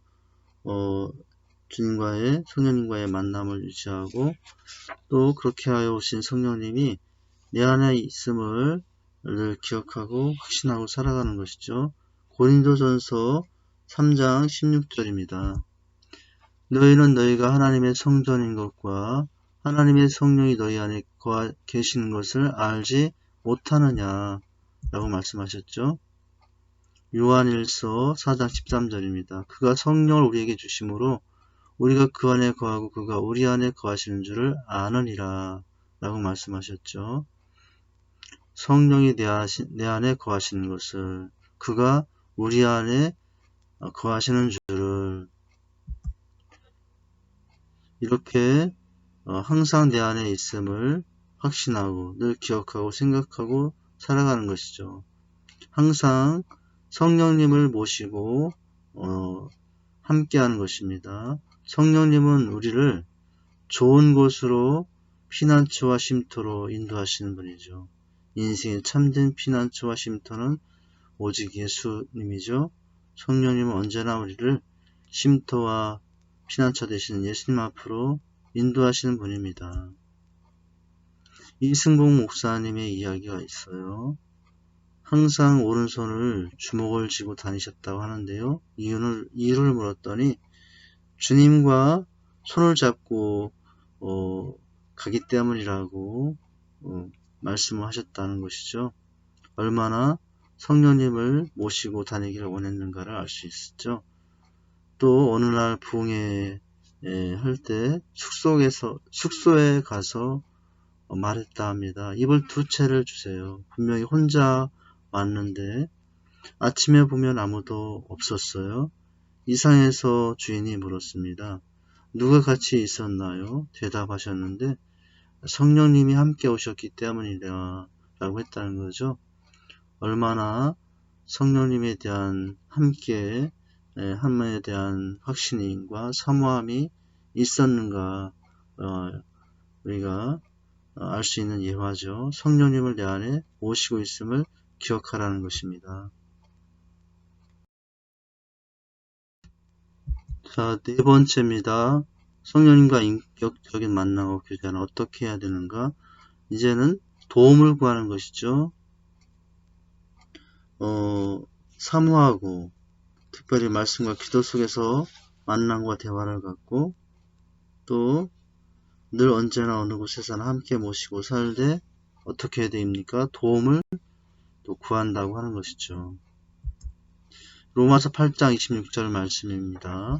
성령님과의 만남을 유지하고, 또 그렇게 하여 오신 성령님이 내 안에 있음을 늘 기억하고 확신하고 살아가는 것이죠. 고린도전서 3장 16절입니다. 너희는 너희가 하나님의 성전인 것과 하나님의 성령이 너희 안에 계시는 것을 알지 못하느냐 라고 말씀하셨죠. 요한일서 4장 13절입니다. 그가 성령을 우리에게 주심으로 우리가 그 안에 거하고 그가 우리 안에 거하시는 줄을 아느니라 라고 말씀하셨죠. 성령이 내 안에 거하시는 것을, 그가 우리 안에 거하시는 줄을, 이렇게 항상 내 안에 있음을 확신하고 늘 기억하고 생각하고 살아가는 것이죠. 항상 성령님을 모시고 함께하는 것입니다. 성령님은 우리를 좋은 곳으로 피난처와 쉼터로 인도하시는 분이죠. 인생의 참된 피난처와 쉼터는 오직 예수님이죠. 성령님은 언제나 우리를 쉼터와 피난처 되시는 예수님 앞으로 인도하시는 분입니다. 이승복 목사님의 이야기가 있어요. 항상 오른손을 주먹을 쥐고 다니셨다고 하는데요. 이유를 물었더니 주님과 손을 잡고 가기 때문이라고 말씀을 하셨다는 것이죠. 얼마나 성령님을 모시고 다니기를 원했는가를 알 수 있었죠. 또 어느 날 부흥회 할 때 숙소에 가서 말했다 합니다. 이불 2채를 주세요. 분명히 혼자 왔는데 아침에 보면 아무도 없었어요. 이상해서 주인이 물었습니다. 누가 같이 있었나요? 대답하셨는데 성령님이 함께 오셨기 때문이라 라고 했다는 거죠. 얼마나 성령님에 대한 함에 대한 확신과 사모함이 있었는가 우리가 알 수 있는 예화죠. 성령님을 내 안에 모시고 있음을 기억하라는 것입니다. 자, 네 번째입니다. 성령님과 인격적인 만남과 교제는 어떻게 해야 되는가? 이제는 도움을 구하는 것이죠. 사모하고 특별히 말씀과 기도 속에서 만남과 대화를 갖고, 또 늘 언제나 어느 곳에서나 함께 모시고 살되 어떻게 해야 됩니까? 도움을 또 구한다고 하는 것이죠. 로마서 8장 26절 말씀입니다.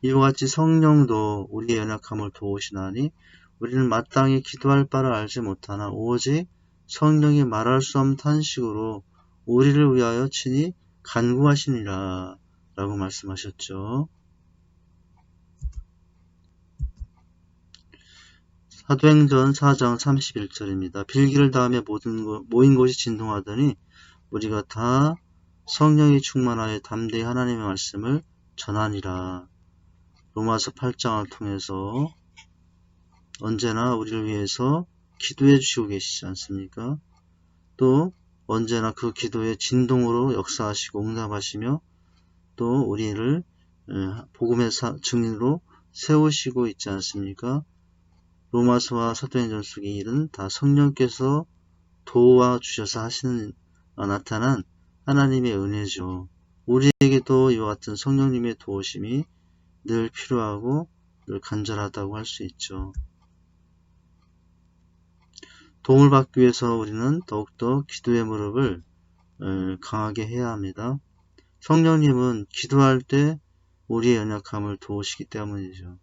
이와 같이 성령도 우리의 연약함을 도우시나니 우리는 마땅히 기도할 바를 알지 못하나 오직 성령이 말할 수 없는 탄식으로 우리를 위하여 친히 간구하시니라 라고 말씀하셨죠. 사도행전 4장 31절입니다. 빌기를 다음에 모인 곳이 진동하더니 우리가 다 성령이 충만하여 담대히 하나님의 말씀을 전하니라. 로마서 8장을 통해서 언제나 우리를 위해서 기도해 주시고 계시지 않습니까? 또 언제나 그 기도의 진동으로 역사하시고 응답하시며 또 우리를 복음의 증인으로 세우시고 있지 않습니까? 로마서와 사도행전 속의 일은 다 성령께서 도와주셔서 나타난 하나님의 은혜죠. 우리에게도 이와 같은 성령님의 도우심이 늘 필요하고 늘 간절하다고 할 수 있죠. 도움을 받기 위해서 우리는 더욱더 기도의 무릎을 강하게 해야 합니다. 성령님은 기도할 때 우리의 연약함을 도우시기 때문이죠.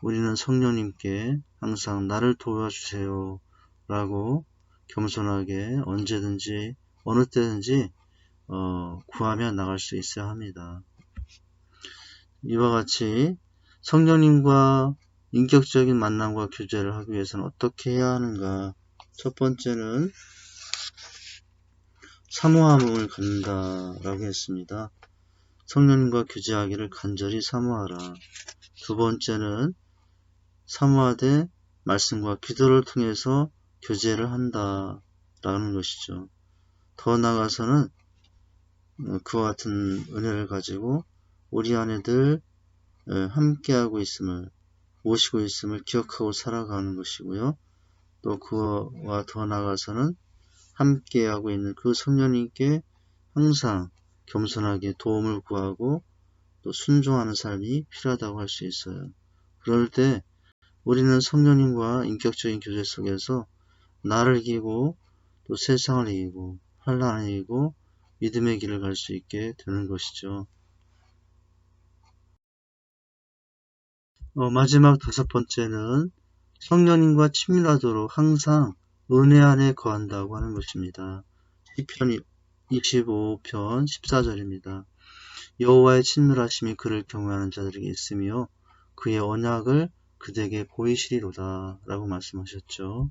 우리는 성령님께 항상 나를 도와주세요 라고 겸손하게 언제든지 어느 때든지 구하며 나갈 수 있어야 합니다. 이와 같이 성령님과 인격적인 만남과 교제를 하기 위해서는 어떻게 해야 하는가? 첫 번째는 사모함을 갖는다 라고 했습니다. 성령님과 교제하기를 간절히 사모하라. 두 번째는 사모하되 말씀과 기도를 통해서 교제를 한다라는 것이죠. 더 나아가서는 그와 같은 은혜를 가지고 우리 안에 늘 함께하고 있음을, 모시고 있음을 기억하고 살아가는 것이고요. 또 그와 더 나아가서는 함께하고 있는 그 성령님께 항상 겸손하게 도움을 구하고 또 순종하는 삶이 필요하다고 할 수 있어요. 그럴 때 우리는 성령님과 인격적인 교제 속에서 나를 이기고 또 세상을 이기고 환난을 이기고 믿음의 길을 갈 수 있게 되는 것이죠. 마지막 다섯 번째는 성령님과 친밀하도록 항상 은혜 안에 거한다고 하는 것입니다. 시편 25편 14절입니다. 여호와의 친밀하심이 그를 경외하는 자들에게 있으며 그의 언약을 그들에게 보이시리로다 라고 말씀하셨죠.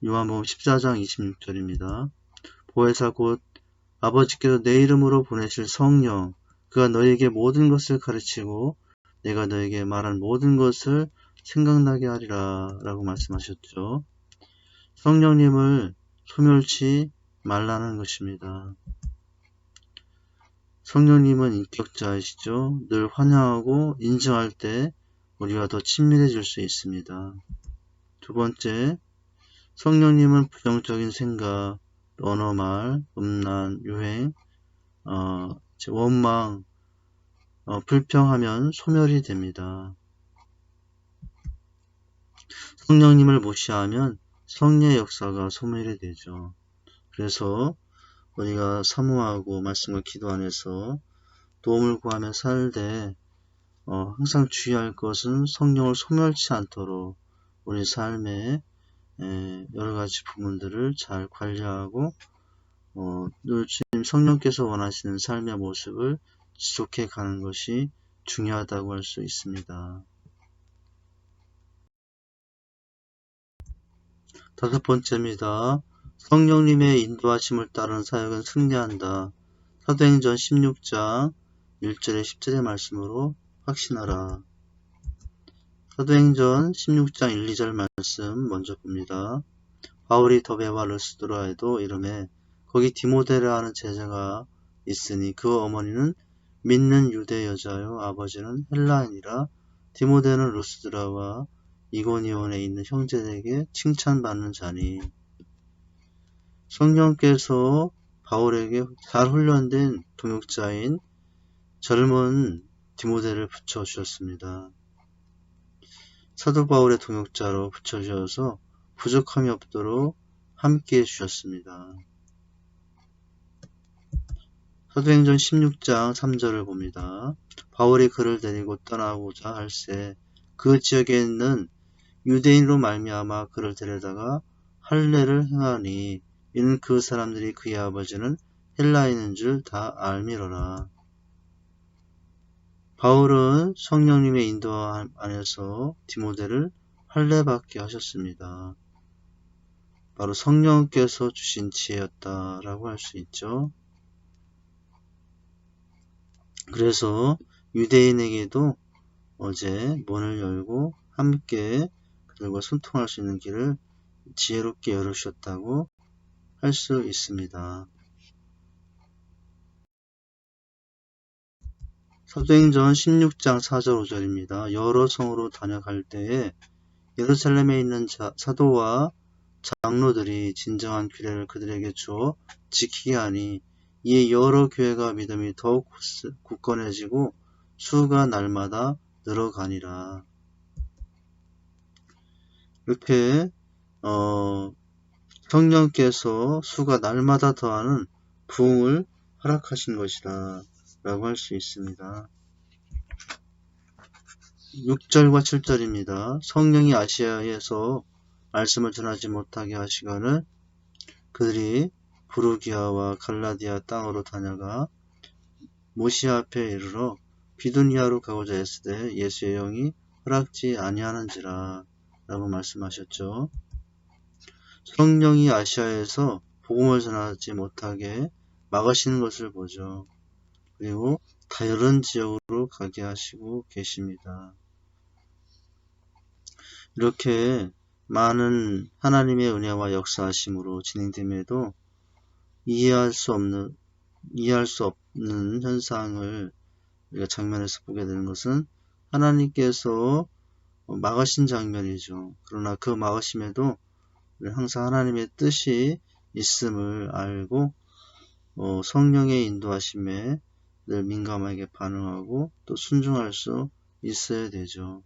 요한복음 14장 26절입니다. 보혜사 곧 아버지께서 내 이름으로 보내실 성령 그가 너에게 모든 것을 가르치고 내가 너에게 말한 모든 것을 생각나게 하리라 라고 말씀하셨죠. 성령님을 소멸치 말라는 것입니다. 성령님은 인격자이시죠. 늘 환영하고 인정할 때 우리가 더 친밀해질 수 있습니다. 두 번째, 성령님은 부정적인 생각, 언어말, 음란, 유행, 원망, 불평하면 소멸이 됩니다. 성령님을 무시하면 성령의 역사가 소멸이 되죠. 그래서 우리가 사모하고 말씀과 기도 안에서 도움을 구하며 살 때 항상 주의할 것은 성령을 소멸치 않도록 우리 삶의 여러 가지 부분들을 잘 관리하고 늘 주님 성령께서 원하시는 삶의 모습을 지속해 가는 것이 중요하다고 할 수 있습니다. 다섯 번째입니다. 성령님의 인도하심을 따르는 사역은 승리한다. 사도행전 16장 1절에 10절의 말씀으로 확신하라. 사도행전 16장 1, 2절 말씀 먼저 봅니다. 바울이 더베와 르스드라에도 이르매 거기 디모데라 하는 제자가 있으니 그 어머니는 믿는 유대 여자요 아버지는 헬라인이라. 디모데는 르스드라와 이고니온에 있는 형제들에게 칭찬받는 자니. 성령께서 바울에게 잘 훈련된 동역자인 젊은 디모데를 붙여주셨습니다. 사도 바울의 동역자로 붙여주셔서 부족함이 없도록 함께해 주셨습니다. 사도행전 16장 3절을 봅니다. 바울이 그를 데리고 떠나고자 할새 그 지역에 있는 유대인으로 말미암아 그를 데려다가 할례를 행하니 이는 그 사람들이 그의 아버지는 헬라인인 줄 다 알미러라. 바울은 성령님의 인도 안에서 디모데를 할례받게 하셨습니다. 바로 성령께서 주신 지혜였다라고 할 수 있죠. 그래서 유대인에게도 어제 문을 열고 함께 그들과 소통할 수 있는 길을 지혜롭게 열으셨다고 할 수 있습니다. 사도행전 16장 4절 5절입니다. 여러 성으로 다녀갈 때에 예루살렘에 있는 사도와 장로들이 진정한 규례를 그들에게 주어 지키게 하니 이에 여러 교회가 믿음이 더욱 굳건해지고 수가 날마다 늘어가니라. 이렇게 성령께서 수가 날마다 더하는 부흥을 허락하신 것이다 라고 할 수 있습니다. 6절과 7절입니다. 성령이 아시아에서 말씀을 전하지 못하게 하시거늘 그들이 부르기아와 갈라디아 땅으로 다녀가 모시아 앞에 이르러 비두니아로 가고자 했으되 예수의 영이 허락지 아니하는지라 라고 말씀하셨죠. 성령이 아시아에서 복음을 전하지 못하게 막으시는 것을 보죠. 그리고 다른 지역으로 가게 하시고 계십니다. 이렇게 많은 하나님의 은혜와 역사하심으로 진행됨에도 이해할 수 없는 현상을 우리가 장면에서 보게 되는 것은 하나님께서 막으신 장면이죠. 그러나 그 막으심에도 항상 하나님의 뜻이 있음을 알고 성령의 인도하심에 늘 민감하게 반응하고 또 순종할 수 있어야 되죠.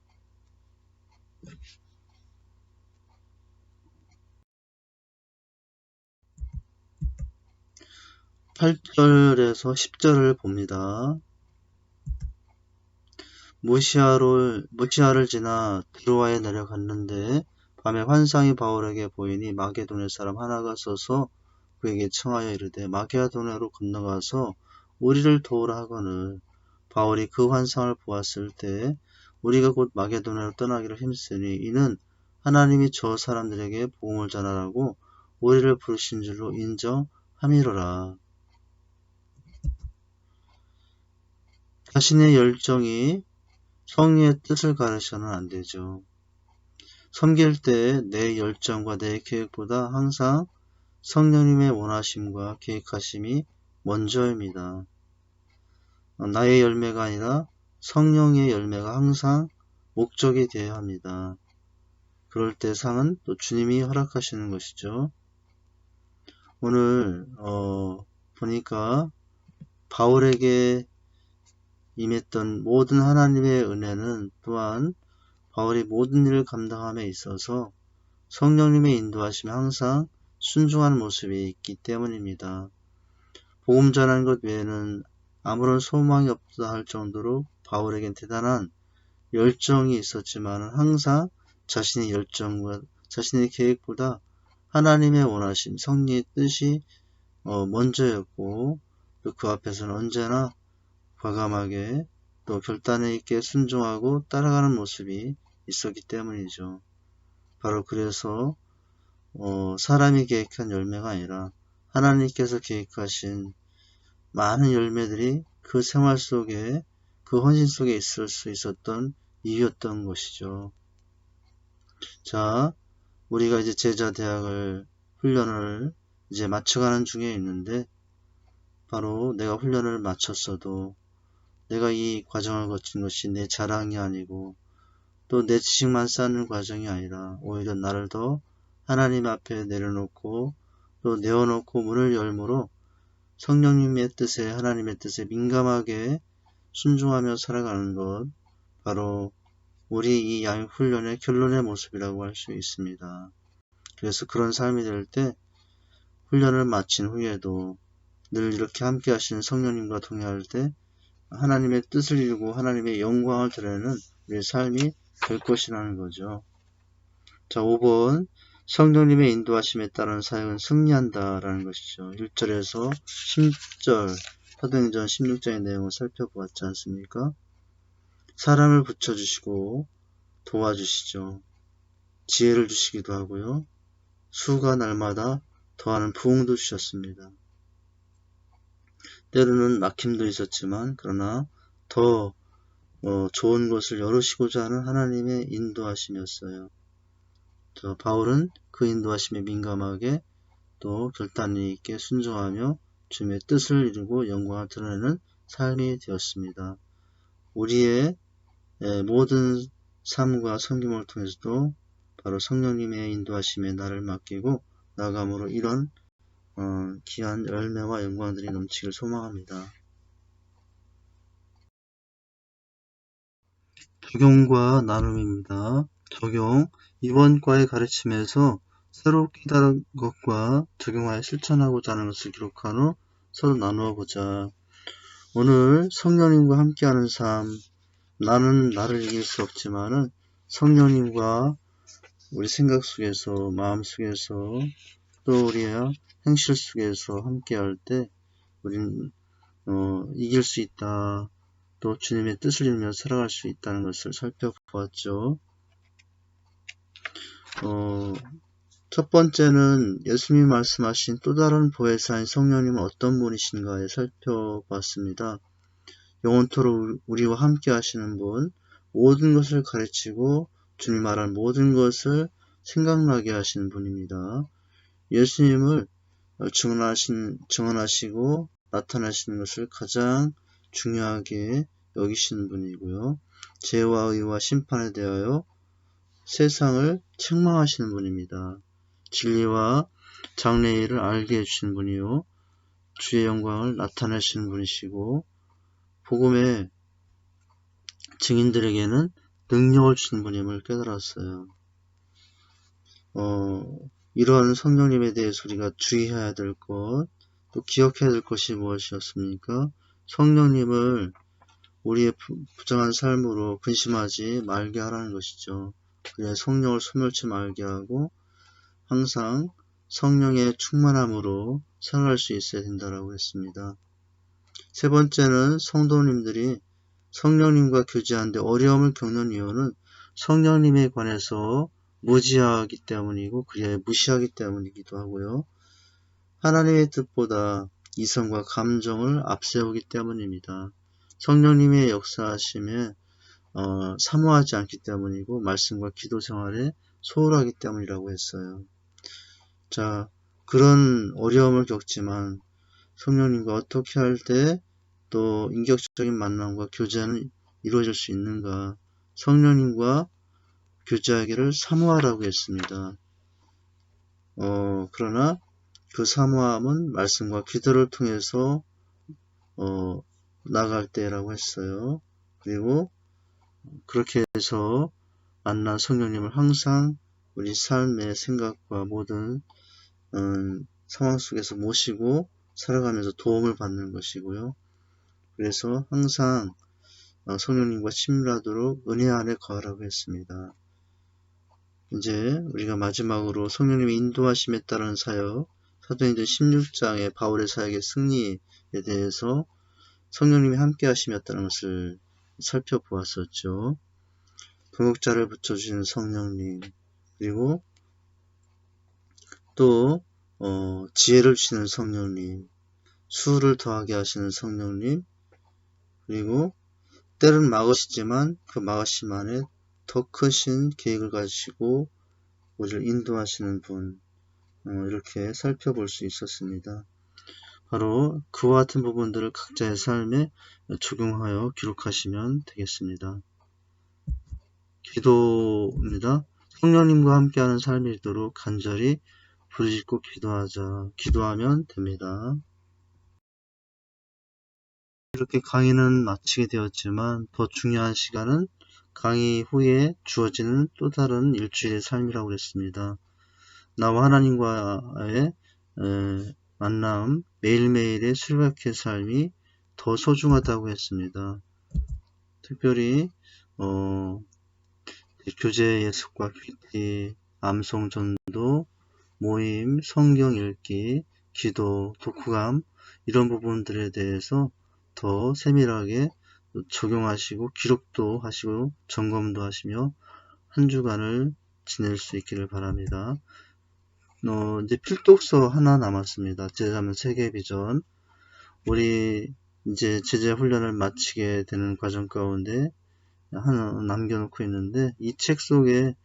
8절에서 10절을 봅니다. 무시아를 지나 드로아에 내려갔는데 밤에 환상이 바울에게 보이니 마게도네 사람 하나가 서서 그에게 청하여 이르되 마게도네로 건너가서 우리를 도우라 하거늘 바울이 그 환상을 보았을 때 우리가 곧 마게도네로 떠나기를 힘쓰니 이는 하나님이 저 사람들에게 복음을 전하라고 우리를 부르신 줄로 인정함이로라. 자신의 열정이 성령의 뜻을 가르쳐서는 안 되죠. 섬길 때 내 열정과 내 계획보다 항상 성령님의 원하심과 계획하심이 먼저입니다. 나의 열매가 아니라 성령의 열매가 항상 목적이 되어야 합니다. 그럴 때 상은 또 주님이 허락하시는 것이죠. 오늘 보니까 바울에게 임했던 모든 하나님의 은혜는 또한 바울이 모든 일을 감당함에 있어서 성령님의 인도하심에 항상 순종하는 모습이 있기 때문입니다. 복음 전하는 것 외에는 아무런 소망이 없다 할 정도로 바울에겐 대단한 열정이 있었지만 항상 자신의 열정과 자신의 계획보다 하나님의 원하심, 성령의 뜻이 먼저였고 또 그 앞에서는 언제나 과감하게 또 결단에 있게 순종하고 따라가는 모습이 있었기 때문이죠. 바로 그래서 사람이 계획한 열매가 아니라 하나님께서 계획하신 많은 열매들이 그 생활 속에 그 헌신 속에 있을 수 있었던 이유였던 것이죠. 자, 우리가 이제 제자 대학을 훈련을 이제 마쳐가는 중에 있는데 바로 내가 훈련을 마쳤어도 내가 이 과정을 거친 것이 내 자랑이 아니고 또 내 지식만 쌓는 과정이 아니라 오히려 나를 더 하나님 앞에 내려놓고 또 내어놓고 문을 열므로 성령님의 뜻에 하나님의 뜻에 민감하게 순종하며 살아가는 것 바로 우리 이 양육 훈련의 결론의 모습이라고 할 수 있습니다. 그래서 그런 삶이 될 때 훈련을 마친 후에도 늘 이렇게 함께 하시는 성령님과 동행할 때 하나님의 뜻을 이루고 하나님의 영광을 드러내는 우리의 삶이 될 것이라는 거죠. 자, 5번 성령님의 인도하심에 따른 사역은 승리한다라는 것이죠. 1절에서 10절 사도행전 16장의 내용을 살펴보았지 않습니까? 사람을 붙여주시고 도와주시죠. 지혜를 주시기도 하고요. 수가 날마다 더하는 부흥도 주셨습니다. 때로는 막힘도 있었지만 그러나 더 좋은 것을 열으시고자 하는 하나님의 인도하심이었어요. 바울은 그 인도하심에 민감하게 또 결단이 있게 순종하며 주님의 뜻을 이루고 영광을 드러내는 삶이 되었습니다. 우리의 모든 삶과 섬김을 통해서도 바로 성령님의 인도하심에 나를 맡기고 나아감으로 이런 귀한 열매와 영광들이 넘치길 소망합니다. 적용과 나눔입니다. 적용. 이번 과의 가르침에서 새로 깨달은 것과 적용하여 실천하고자 하는 것을 기록한 후 서로 나누어 보자. 오늘 성령님과 함께하는 삶. 나는 나를 이길 수 없지만은 성령님과 우리 생각 속에서, 마음 속에서, 또 우리의 행실 속에서 함께할 때 우리는 이길 수 있다. 또 주님의 뜻을 이루며 살아갈 수 있다는 것을 살펴보았죠. 첫 번째는 예수님이 말씀하신 또 다른 보혜사인 성령님은 어떤 분이신가에 살펴봤습니다. 영원토록 우리와 함께 하시는 분, 모든 것을 가르치고 주님 말한 모든 것을 생각나게 하시는 분입니다. 예수님을 증언하시고 나타나시는 것을 가장 중요하게 여기시는 분이고요. 죄와 의와 심판에 대하여 세상을 책망하시는 분입니다. 진리와 장래의 일을 알게 해주시는 분이요. 주의 영광을 나타내시는 분이시고 복음의 증인들에게는 능력을 주시는 분임을 깨달았어요. 이러한 성령님에 대해서 우리가 주의해야 될 것, 또 기억해야 될 것이 무엇이었습니까? 성령님을 우리의 부정한 삶으로 근심하지 말게 하라는 것이죠. 그의 성령을 소멸치 말게 하고 항상 성령의 충만함으로 살아갈 수 있어야 된다고 했습니다. 세 번째는 성도님들이 성령님과 교제하는데 어려움을 겪는 이유는 성령님에 관해서 무지하기 때문이고 그에 무시하기 때문이기도 하고요. 하나님의 뜻보다 이성과 감정을 앞세우기 때문입니다. 성령님의 역사하심에 사모하지 않기 때문이고 말씀과 기도 생활에 소홀하기 때문이라고 했어요. 자, 그런 어려움을 겪지만 성령님과 어떻게 할 때 또 인격적인 만남과 교제는 이루어질 수 있는가? 성령님과 교제하기를 사모하라고 했습니다. 그러나 그 사모함은 말씀과 기도를 통해서 나갈 때라고 했어요. 그리고 그렇게 해서 만난 성령님을 항상 우리 삶의 생각과 모든 상황 속에서 모시고 살아가면서 도움을 받는 것이고요. 그래서 항상 성령님과 친밀하도록 은혜 안에 거하라고 했습니다. 이제 우리가 마지막으로 성령님의 인도하심에 따른 사역, 사도행전 16장의 바울의 사역의 승리에 대해서 성령님이 함께 하심이었다는 것을 살펴보았었죠. 동역자를 붙여주시는 성령님, 그리고 또 지혜를 주시는 성령님, 수를 더하게 하시는 성령님, 그리고 때는 막으시지만 그 막으심 안에 더 크신 계획을 가지시고 우리를 인도하시는 분, 이렇게 살펴볼 수 있었습니다. 바로 그와 같은 부분들을 각자의 삶에 적용하여 기록하시면 되겠습니다. 기도입니다. 성령님과 함께하는 삶이도록 간절히 부르짖고 기도하면 됩니다. 이렇게 강의는 마치게 되었지만 더 중요한 시간은 강의 후에 주어지는 또 다른 일주일의 삶이라고 했습니다. 나와 하나님과의 만남, 매일매일의 술박의 삶이 더 소중하다고 했습니다. 특별히 교제 예습과 큐티, 암송 전도, 모임, 성경 읽기, 기도, 독후감 이런 부분들에 대해서 더 세밀하게 적용하시고 기록도 하시고 점검도 하시며 한 주간을 지낼 수 있기를 바랍니다. 이제 필독서 하나 남았습니다. 제자면 세계비전. 우리 이제 제자 훈련을 마치게 되는 과정 가운데 하나 남겨놓고 있는데 이 책 속에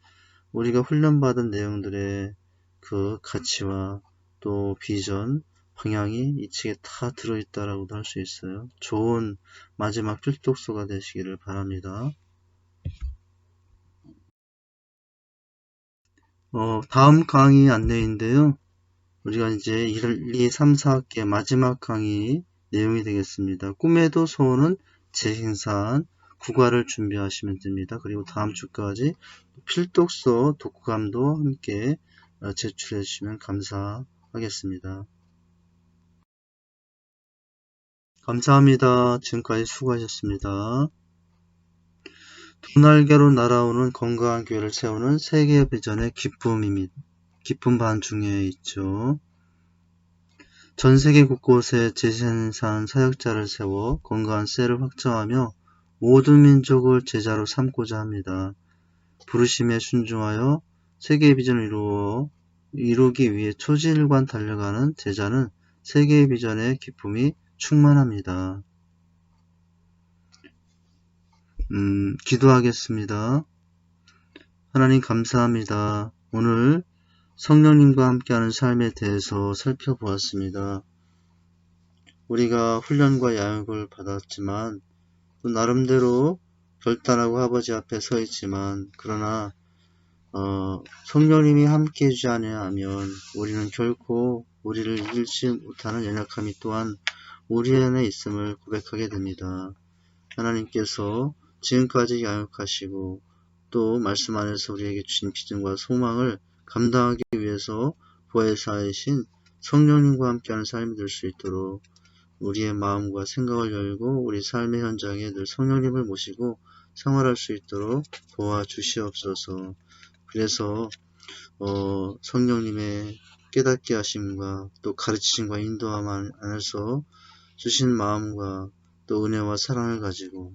우리가 훈련받은 내용들의 그 가치와 또 비전, 방향이 이 책에 다 들어있다라고도 할 수 있어요. 좋은 마지막 필독서가 되시기를 바랍니다. 다음 강의 안내인데요. 우리가 이제 1, 2, 3, 4학기의 마지막 강의 내용이 되겠습니다. 꿈에도 소원은 재생산 국어를 준비하시면 됩니다. 그리고 다음 주까지 필독서 독후감도 함께 제출해 주시면 감사하겠습니다. 감사합니다. 지금까지 수고하셨습니다. 두 날개로 날아오는 건강한 교회를 세우는 세계의 비전의 기쁨 반 중에 있죠. 전 세계 곳곳에 재생산 사역자를 세워 건강한 셀을 확장하며 모든 민족을 제자로 삼고자 합니다. 부르심에 순종하여 세계의 비전을 이루기 위해 초지일관 달려가는 제자는 세계의 비전의 기쁨이 충만합니다. 기도하겠습니다. 하나님 감사합니다. 오늘 성령님과 함께하는 삶에 대해서 살펴보았습니다. 우리가 훈련과 야육을 받았지만 또 나름대로 결단하고 아버지 앞에 서 있지만 그러나 성령님이 함께 해주지 아니하면 우리는 결코 우리를 이길지 못하는 연약함이 또한 우리 안에 있음을 고백하게 됩니다. 하나님께서 지금까지 양육하시고 또 말씀 안에서 우리에게 주신 비전과 소망을 감당하기 위해서 보혜사이신 성령님과 함께하는 삶이 될 수 있도록 우리의 마음과 생각을 열고 우리 삶의 현장에 늘 성령님을 모시고 생활할 수 있도록 도와주시옵소서. 그래서 성령님의 깨닫게 하심과 또 가르치심과 인도함 안에서 주신 마음과 또 은혜와 사랑을 가지고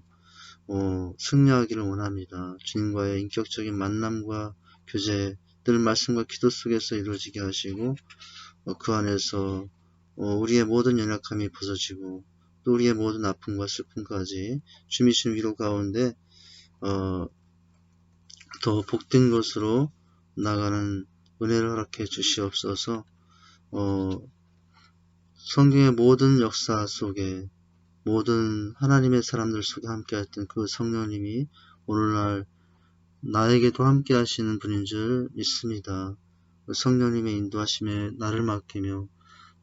승리하기를 원합니다. 주님과의 인격적인 만남과 교제, 늘 말씀과 기도 속에서 이루어지게 하시고 그 안에서 우리의 모든 연약함이 벗어지고 또 우리의 모든 아픔과 슬픔까지 주님 주신 위로 가운데 더 복된 것으로 나가는 은혜를 허락해 주시옵소서. 성경의 모든 역사 속에 모든 하나님의 사람들 속에 함께했던 그 성령님이 오늘날 나에게도 함께 하시는 분인 줄 믿습니다. 성령님의 인도하심에 나를 맡기며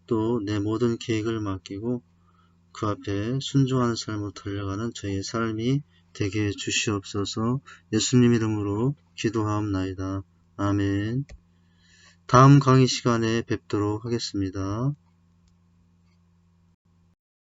또 내 모든 계획을 맡기고 그 앞에 순종하는 삶으로 달려가는 저희의 삶이 되게 해 주시옵소서. 예수님 이름으로 기도하옵나이다. 아멘. 다음 강의 시간에 뵙도록 하겠습니다.